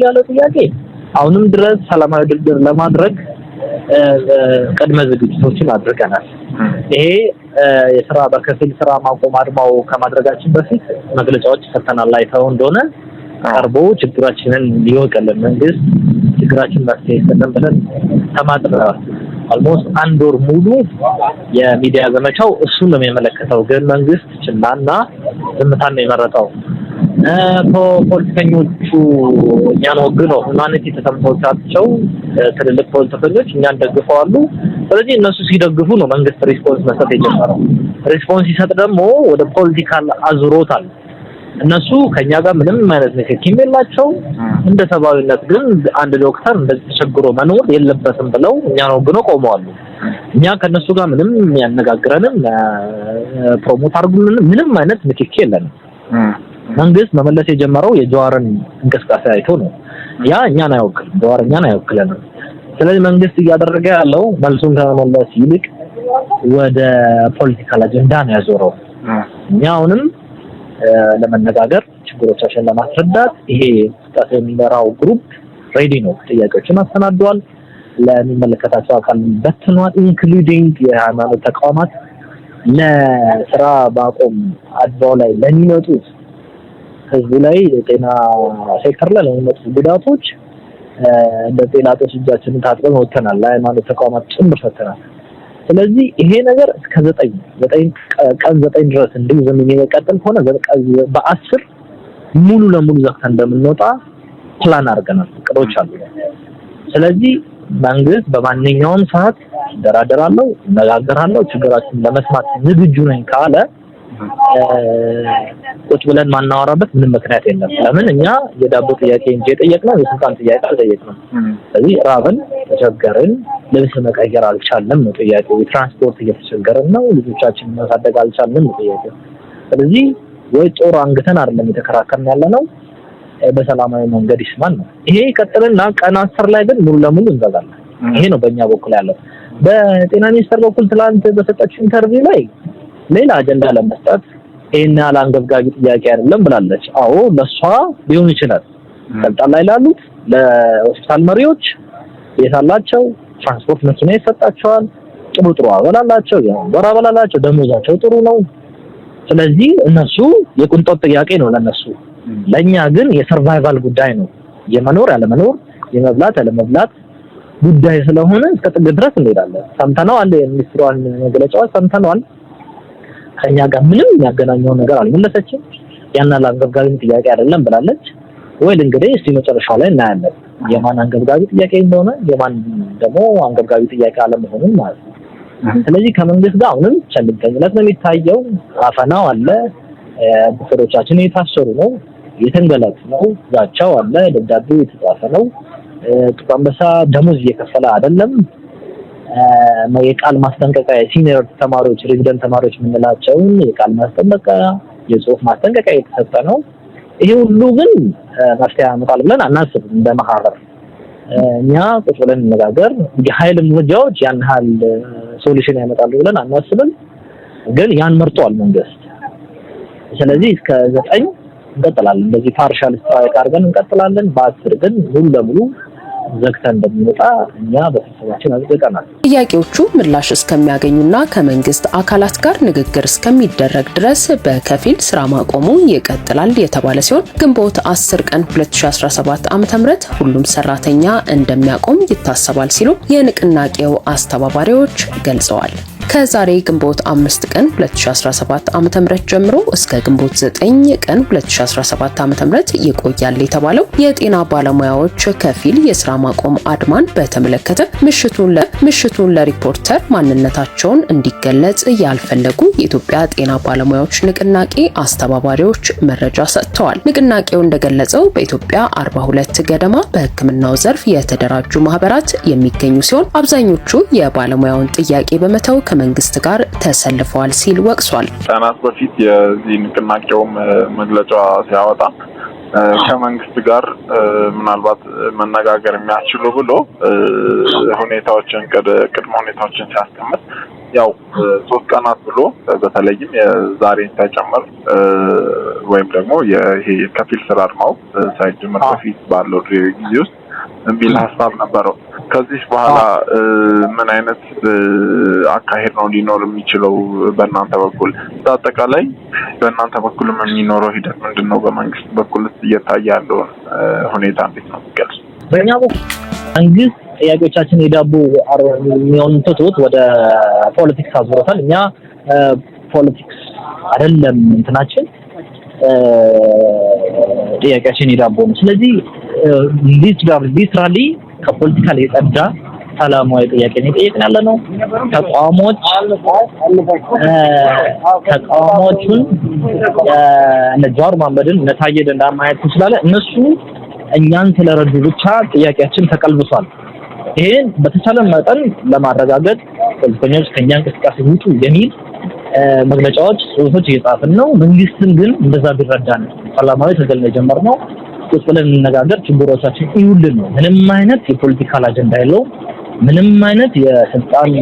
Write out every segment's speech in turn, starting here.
ያለው ጥያቄ አሁንም ድረስ ሰላማዊ ድርድር ለማድረግ ቅድመ ዝግጅቶችን አድርገናል። ይሄ የሥራ በከፊል ስራ ማቆም አድማው ከማድረጋችን በፊት መግለጫዎች ሰጥተናል። አይተው እንደሆነ ቀርቦ ችግራችንን ሊወቀልን መንግስት ችግራችን መፍትሄ ይሰጠን ብለን ተማጥረናል። አልሞስት አንድ ወር ሙሉ የሚዲያ ዘመቻው እሱን ነው የሚመለከተው። ግን መንግስት ችላና ዝምታን ነው የመረጠው። ፖለቲከኞቹ እኛን ወግነው ሁማኒቲ ተሰምቶቻቸው ትልልቅ ፖለቲከኞች እኛን ደግፈዋሉ። ስለዚህ እነሱ ሲደግፉ ነው መንግስት ሪስፖንስ መስጠት የጀመረው። ሪስፖንስ ሲሰጥ ደግሞ ወደ ፖለቲካል አዙሮታል። እነሱ ከኛ ጋር ምንም አይነት ንክኪም የላቸው። እንደ ሰብአዊነት ግን አንድ ዶክተር እንደዚህ ተቸግሮ መኖር የለበትም ብለው እኛን ወግነው ቆመዋል። እኛ ከነሱ ጋር ምንም ያነጋግረንም ፕሮሞት አድርጉልን ምንም አይነት ንክኪ የለንም። መንግስት መመለስ የጀመረው የጀዋርን እንቅስቃሴ አይቶ ነው። ያ እኛን አይወክልም፣ ጀዋር እኛን አይወክልንም። ስለዚህ መንግስት እያደረገ ያለው መልሱን ከመመለስ ይልቅ ወደ ፖለቲካል አጀንዳ ነው ያዞረው። እኛ አሁንም ለመነጋገር ችግሮቻችንን ለማስረዳት ይሄ እንቅስቃሴ የሚመራው ግሩፕ ሬዲ ነው። ጥያቄዎችን አስተናግዷል፣ ለሚመለከታቸው አካል በትኗል፣ ኢንክሉዲንግ የሃይማኖት ተቋማት ለስራ ማቆም አድማው ላይ ለሚመጡት ህዝቡ ላይ የጤና ሴክተር ላይ ለሚመጡ ጉዳቶች እንደ ጤናጦስ እጃችንን ታጥበን ወጥተናል። ለሃይማኖት ተቋማት ጭምር ሰጥተናል። ስለዚህ ይሄ ነገር እስከ 9 ድረስ እንዲሁ ዘመን የሚቀጥል ሆነ በ10 ሙሉ ለሙሉ ዘግተን እንደምንወጣ ፕላን አድርገናል። እቅዶች አሉ። ስለዚህ መንግስት በማንኛውም ሰዓት ደራደራለሁ፣ እነጋገራለሁ፣ ችግራችንን ለመስማት ዝግጁ ነኝ ካለ ቁጭ ብለን ማናወራበት ምንም ምክንያት የለም። ለምን እኛ የዳቦ ጥያቄ እንጂ የጠየቅነው የስልጣን ጥያቄ አልጠየቅንም። ስለዚህ ራብን፣ ተቸገርን፣ ልብስ መቀየር አልቻልንም ነው ጥያቄው። ትራንስፖርት እየተቸገርን ነው፣ ልጆቻችንን ማሳደግ አልቻልንም ነው ጥያቄው። ስለዚህ ወይ ጦር አንግተን አይደለም የተከራከርን ያለነው በሰላማዊ መንገድ ይስማል ነው። ይሄ ይቀጥልና ቀን 10 ላይ ግን ሙሉ ለሙሉ እንዘጋለን። ይሄ ነው በእኛ በኩል ያለው። በጤና ሚኒስቴር በኩል ትላንት በሰጠችው ኢንተርቪው ላይ ሌላ አጀንዳ ለመስጠት ይሄን ያህል አንገብጋቢ ጥያቄ አይደለም ብላለች። አዎ ለሷ ሊሆን ይችላል። ስልጣን ላይ ላሉት ለሆስፒታል መሪዎች የታላቸው ትራንስፖርት መኪና ይሰጣቸዋል፣ ጥሩ አበላላቸው፣ አበላላቸው፣ ደሞዛቸው ጥሩ ነው። ስለዚህ እነሱ የቁንጦት ጥያቄ ነው ለነሱ። ለኛ ግን የሰርቫይቫል ጉዳይ ነው። የመኖር ያለመኖር፣ የመብላት ያለመብላት ጉዳይ ስለሆነ እስከ ጥግ ድረስ እንሄዳለን። ሰምተናል፣ የሚኒስትሯን መግለጫዎች ሰምተናል። ከኛ ጋር ምንም የሚያገናኘው ነገር አልመለሰችም። ያና አንገብጋቢ ጥያቄ አይደለም ብላለች። ወይ እንግዲህ እስቲ መጨረሻው ላይ እናያለን የማን አንገብጋቢ ጥያቄ እንደሆነ የማን ደግሞ አንገብጋቢ ጥያቄ አለመሆኑን ማለት ነው። ስለዚህ ከመንግስት ጋር አሁንም ቸልተኝነት ነው የሚታየው። አፈናው አለ፣ ቡክሮቻችን የታሰሩ ነው፣ የተንገላቱ ነው፣ ዛቻው አለ፣ ደብዳቤው የተጻፈ ነው። ጥቁር አንበሳ ደሞዝ እየከፈለ አይደለም። የቃል ማስጠንቀቂያ ሲኒየር ተማሪዎች ሬዚደንት ተማሪዎች የምንላቸውን የቃል ማስጠንቀቂያ የጽሁፍ ማስጠንቀቂያ የተሰጠ ነው። ይሄ ሁሉ ግን መፍትሄ ያመጣል ብለን አናስብም። እንደማህበር እኛ ቁጭ ብለን እንነጋገር የኃይል እርምጃዎች ያን ሀል ሶሉሽን ያመጣሉ ብለን አናስብም። ግን ያን መርጧል መንግስት። ስለዚህ እስከ 9 እንቀጥላለን። እንደዚህ ፓርሻል ስትራይክ አድርገን እንቀጥላለን። በ10 ግን ሙሉ ለሙሉ ዘግተን እንደሚመጣ እኛ በተሰባችን አዝቀናል። ጥያቄዎቹ ምላሽ እስከሚያገኙና ከመንግስት አካላት ጋር ንግግር እስከሚደረግ ድረስ በከፊል ስራ ማቆሙ ይቀጥላል የተባለ ሲሆን ግንቦት 10 ቀን 2017 ዓ.ም ሁሉም ሰራተኛ እንደሚያቆም ይታሰባል ሲሉ የንቅናቄው አስተባባሪዎች ገልጸዋል። ከዛሬ ግንቦት 5 ቀን 2017 ዓ.ም ጀምሮ እስከ ግንቦት 9 ቀን 2017 ዓ.ም ይቆያል የተባለው የጤና ባለሙያዎች ከፊል የስራ ማቆም አድማን በተመለከተ ምሽቱን ለሪፖርተር ማንነታቸውን እንዲገለጽ ያልፈለጉ የኢትዮጵያ ጤና ባለሙያዎች ንቅናቄ አስተባባሪዎች መረጃ ሰጥተዋል። ንቅናቄው እንደገለጸው በኢትዮጵያ 42 ገደማ በሕክምናው ዘርፍ የተደራጁ ማህበራት የሚገኙ ሲሆን አብዛኞቹ የባለሙያውን ጥያቄ በመተው ከመንግስት ጋር ተሰልፈዋል ሲል ወቅሷል። ቀናት በፊት የዚህ ንቅናቄውም መግለጫ ሲያወጣ ከመንግስት ጋር ምናልባት መነጋገር የሚያስችሉ ብሎ ሁኔታዎችን ቅድመ ሁኔታዎችን ሲያስቀምጥ ያው 3 ቀናት ብሎ በተለይም የዛሬን ሳይጨምር ወይም ደግሞ ይሄ ከፊል ስራ አድማው ሳይጀምር በፊት ባለው ጊዜ ውስጥ የሚል ሐሳብ ነበረው። ከዚህ በኋላ ምን አይነት አካሄድ ነው ሊኖር የሚችለው በእናንተ በኩል? በአጠቃላይ በእናንተ በኩል የሚኖረው ሂደት ምንድነው? በመንግስት በኩል እየታየ ያለው ሁኔታ እንዴት ነው የሚገልጽ? በእኛ በኩል መንግስት ጥያቄዎቻችን የዳቦ የሚሆኑት ትቶት ወደ ፖለቲክስ አዙሮታል። እኛ ፖለቲክስ አይደለም እንትናችን ጥያቄያችን የዳቦ ነው። ስለዚህ ሊትራሊ ከፖለቲካል የጸዳ ሰላማዊ ጥያቄ ነው እየጠየቅን ያለ ነው። ተቃውሞቹን እነ ጃዋር መሐመድን እነ ታዬ ደንደዓ ማየት እንችላለን። እነሱ እኛን ስለረዱ ብቻ ጥያቄያችን ተቀልብሷል። ይሄን በተቻለ መጠን ለማረጋገጥ ፖለቲከኞች ከኛ እንቅስቃሴ ውጡ የሚል መግለጫዎች ጽሁፎች እየጻፍን ነው። መንግስትን ግን እንደዛ ቢረዳን ሰላማዊ ትግል ነው የጀመርነው። ቁጭ ብለን እንነጋገር፣ ችግሮቻችን ይውልን ነው። ምንም አይነት የፖለቲካል አጀንዳ የለውም። ምንም አይነት የስልጣን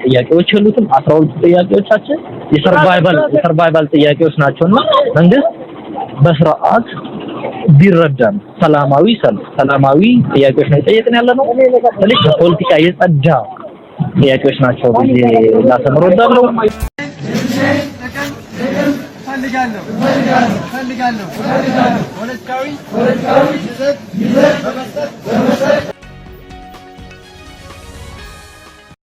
ጥያቄዎች የሉትም። 12 ጥያቄዎቻችን የሰርቫይቫል ጥያቄዎች ናቸውና መንግስት በስርዓት ቢረዳን ሰላማዊ ጥያቄዎች ነው እየጠየቅን ያለ ነው። ስለዚህ ፖለቲካ የጸዳ ጥያቄዎች ናቸው ብዬ ላሰምሮዳለሁ።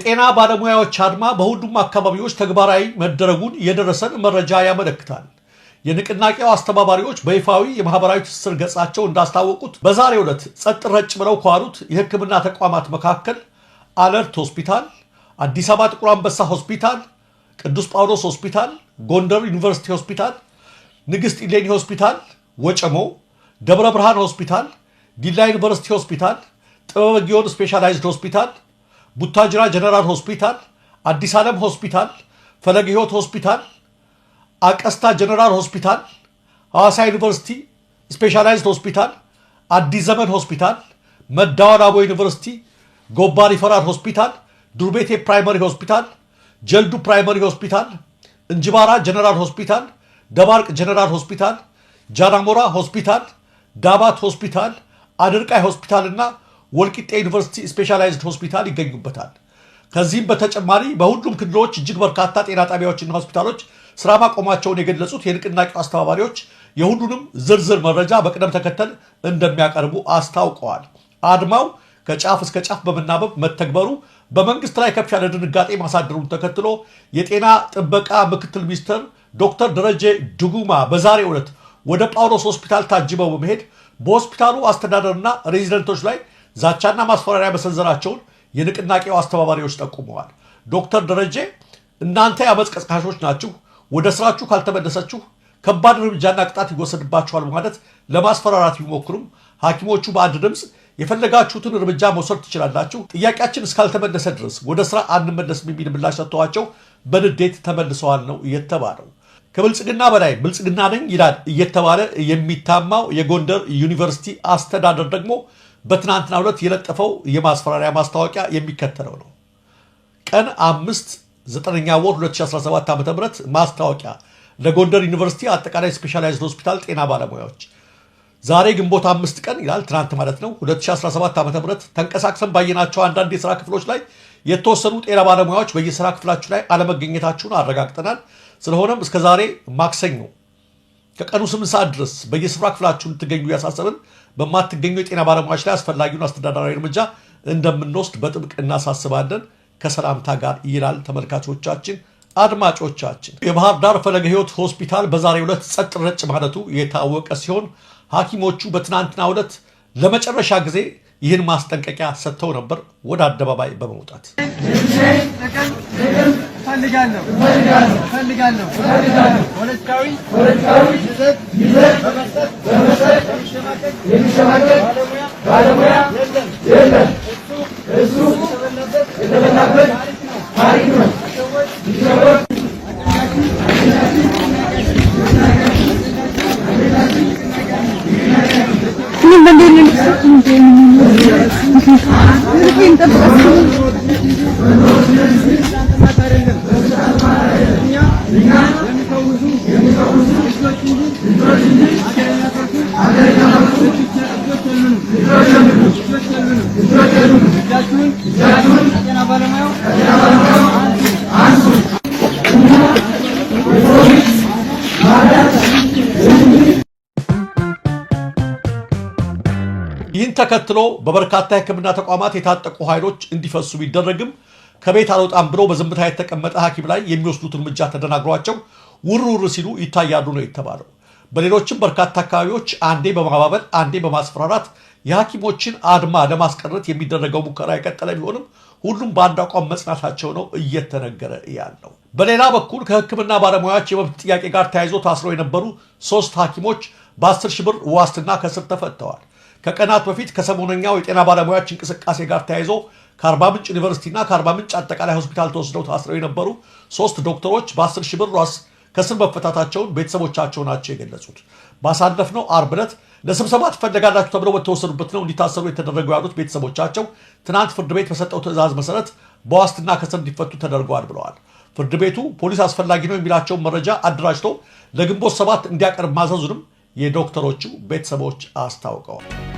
ጤና ባለሙያዎች አድማ በሁሉም አካባቢዎች ተግባራዊ መደረጉን የደረሰን መረጃ ያመለክታል። የንቅናቄው አስተባባሪዎች በይፋዊ የማህበራዊ ትስስር ገጻቸው እንዳስታወቁት በዛሬው ዕለት ጸጥ ረጭ ብለው ከዋሉት የሕክምና ተቋማት መካከል አለርት ሆስፒታል፣ አዲስ አበባ ጥቁር አንበሳ ሆስፒታል፣ ቅዱስ ጳውሎስ ሆስፒታል፣ ጎንደር ዩኒቨርሲቲ ሆስፒታል፣ ንግስት ኢሌኒ ሆስፒታል፣ ወጨሞ፣ ደብረ ብርሃን ሆስፒታል፣ ዲላ ዩኒቨርሲቲ ሆስፒታል፣ ጥበበ ግዮን ስፔሻላይዝድ ሆስፒታል፣ ቡታጅራ ጀነራል ሆስፒታል፣ አዲስ ዓለም ሆስፒታል፣ ፈለገ ሕይወት ሆስፒታል፣ አቀስታ ጀነራል ሆስፒታል፣ ሐዋሳ ዩኒቨርሲቲ ስፔሻላይዝድ ሆስፒታል፣ አዲስ ዘመን ሆስፒታል፣ መዳወላቦ ዩኒቨርሲቲ፣ ጎባ ሪፈራል ሆስፒታል፣ ዱርቤቴ ፕራይመሪ ሆስፒታል፣ ጀልዱ ፕራይመሪ ሆስፒታል፣ እንጅባራ ጀነራል ሆስፒታል፣ ደባርቅ ጀነራል ሆስፒታል፣ ጃናሞራ ሆስፒታል፣ ዳባት ሆስፒታል፣ አድርቃይ ሆስፒታል እና ወልቂጤ ዩኒቨርሲቲ ስፔሻላይዝድ ሆስፒታል ይገኙበታል። ከዚህም በተጨማሪ በሁሉም ክልሎች እጅግ በርካታ ጤና ጣቢያዎችና ሆስፒታሎች ስራ ማቆማቸውን የገለጹት የንቅናቄው አስተባባሪዎች የሁሉንም ዝርዝር መረጃ በቅደም ተከተል እንደሚያቀርቡ አስታውቀዋል። አድማው ከጫፍ እስከ ጫፍ በመናበብ መተግበሩ በመንግስት ላይ ከፍ ያለ ድንጋጤ ማሳደሩን ተከትሎ የጤና ጥበቃ ምክትል ሚኒስትር ዶክተር ደረጀ ዱጉማ በዛሬው ዕለት ወደ ጳውሎስ ሆስፒታል ታጅበው በመሄድ በሆስፒታሉ አስተዳደርና ሬዚደንቶች ላይ ዛቻና ማስፈራሪያ መሰንዘራቸውን የንቅናቄው አስተባባሪዎች ጠቁመዋል። ዶክተር ደረጀ እናንተ የአመፅ ቀስቃሾች ናችሁ፣ ወደ ስራችሁ ካልተመለሳችሁ ከባድ እርምጃና ቅጣት ይወሰድባችኋል ማለት ለማስፈራራት ቢሞክሩም ሐኪሞቹ በአንድ ድምፅ የፈለጋችሁትን እርምጃ መውሰድ ትችላላችሁ፣ ጥያቄያችን እስካልተመለሰ ድረስ ወደ ስራ አንመለስም የሚል ምላሽ ሰጥተዋቸው በንዴት ተመልሰዋል ነው እየተባለው። ከብልጽግና በላይ ብልጽግና ነኝ ይላል እየተባለ የሚታማው የጎንደር ዩኒቨርሲቲ አስተዳደር ደግሞ በትናንትናው ዕለት የለጠፈው የማስፈራሪያ ማስታወቂያ የሚከተለው ነው። ቀን 5/9 ወር 2017 ዓ.ም ማስታወቂያ ለጎንደር ዩኒቨርሲቲ አጠቃላይ ስፔሻላይዝድ ሆስፒታል ጤና ባለሙያዎች ዛሬ ግንቦት 5 ቀን ይላል ትናንት ማለት ነው 2017 ዓ.ም ተንቀሳቅሰን ባየናቸው አንዳንድ የሥራ ክፍሎች ላይ የተወሰኑ ጤና ባለሙያዎች በየሥራ ክፍላችሁ ላይ አለመገኘታችሁን አረጋግጠናል። ስለሆነም እስከ ዛሬ ማክሰኞ ከቀኑ 8 ሰዓት ድረስ በየስፍራ ክፍላችሁ ልትገኙ ያሳሰብን በማትገኙ የጤና ባለሙያዎች ላይ አስፈላጊውን አስተዳደራዊ እርምጃ እንደምንወስድ በጥብቅ እናሳስባለን ከሰላምታ ጋር ይላል። ተመልካቾቻችን፣ አድማጮቻችን የባህር ዳር ፈለገ ሕይወት ሆስፒታል በዛሬው ዕለት ጸጥ ረጭ ማለቱ የታወቀ ሲሆን ሐኪሞቹ በትናንትናው ዕለት ለመጨረሻ ጊዜ ይህን ማስጠንቀቂያ ሰጥተው ነበር ወደ አደባባይ በመውጣት ፈልጋለሁ ፖለቲካዊ ይዘት በመስጠት የሚሸማቀቅ ባለሙያ የለም። እሱ የተበላበት ታሪክ ነው። ይህን ተከትሎ በበርካታ የሕክምና ተቋማት የታጠቁ ኃይሎች እንዲፈሱ ቢደረግም ከቤት አልወጣም ብሎ በዝምታ የተቀመጠ ሐኪም ላይ የሚወስዱት እርምጃ ተደናግሯቸው ውርውር ሲሉ ይታያሉ ነው የተባለው። በሌሎችም በርካታ አካባቢዎች አንዴ በማባበል አንዴ በማስፈራራት የሐኪሞችን አድማ ለማስቀረት የሚደረገው ሙከራ የቀጠለ ቢሆንም ሁሉም በአንድ አቋም መጽናታቸው ነው እየተነገረ ያለው። በሌላ በኩል ከሕክምና ባለሙያዎች የመብት ጥያቄ ጋር ተያይዞ ታስረው የነበሩ 3 ሐኪሞች በ10 ሺህ ብር ዋስትና ከስር ተፈተዋል። ከቀናት በፊት ከሰሞነኛው የጤና ባለሙያዎች እንቅስቃሴ ጋር ተያይዞ ከአርባ ምንጭ ዩኒቨርሲቲና ከአርባ ምንጭ አጠቃላይ ሆስፒታል ተወስደው ታስረው የነበሩ 3 ዶክተሮች በ10 ሺህ ብር ዋስ ከስር መፈታታቸውን ቤተሰቦቻቸው ናቸው የገለጹት። ባሳለፍነው ዓርብ ዕለት ለስብሰባ ትፈለጋላችሁ ተብለው በተወሰዱበት ነው እንዲታሰሩ የተደረገው ያሉት ቤተሰቦቻቸው ትናንት ፍርድ ቤት በሰጠው ትዕዛዝ መሰረት በዋስትና ከስር እንዲፈቱ ተደርገዋል ብለዋል። ፍርድ ቤቱ ፖሊስ አስፈላጊ ነው የሚላቸውን መረጃ አደራጅቶ ለግንቦት 7 እንዲያቀርብ ማዘዙንም የዶክተሮቹ ቤተሰቦች አስታውቀዋል።